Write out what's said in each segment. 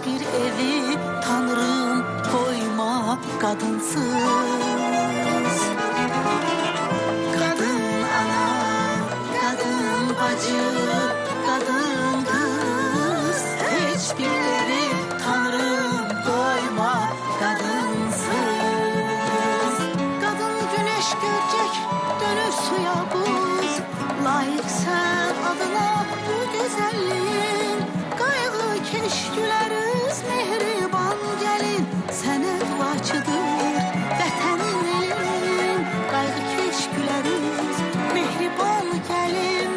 bir evi Tanrım koyma kadınsız. Kadın ana, kadın bacı, kadın kız, hiçbir evi Tanrım koyma kadınsız. Kadın güneş görecek, dönür suya buz, layık sen adına bu güzelliğin. Kaygı keşküleriz, mehriban gelin, sene duacıdır vətənin elin. Kaygı keşküleriz, mehriban gelin,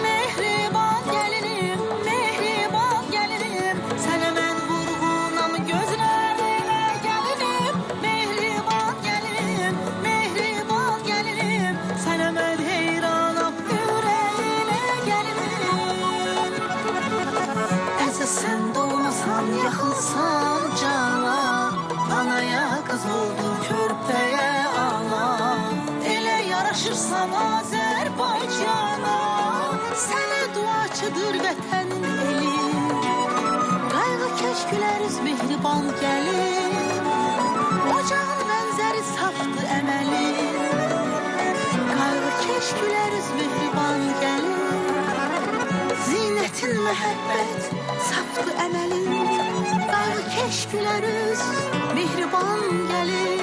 mehriban gelinim, mehriban gelinim. Sənə mən vurğunam gözlərine gelinim, mehriban gelinim, mehriban gelinim. Sənə mən heyranam yüreğine gelinim. Əzə sən doğmasan, yaxılsan cana, anaya kız oldu körpeye ana. Ele yaraşırsan Azerbaycana, sənə duacıdır vətənin elin. Qayğı keşküleriz mehriban gelin, ocağın benzeri saftı əməlin. Qayğı keşküleriz mehriban gelin, zinetin məhəbbət saftı əməlin. Qayğı keşküleriz mehriban gelin.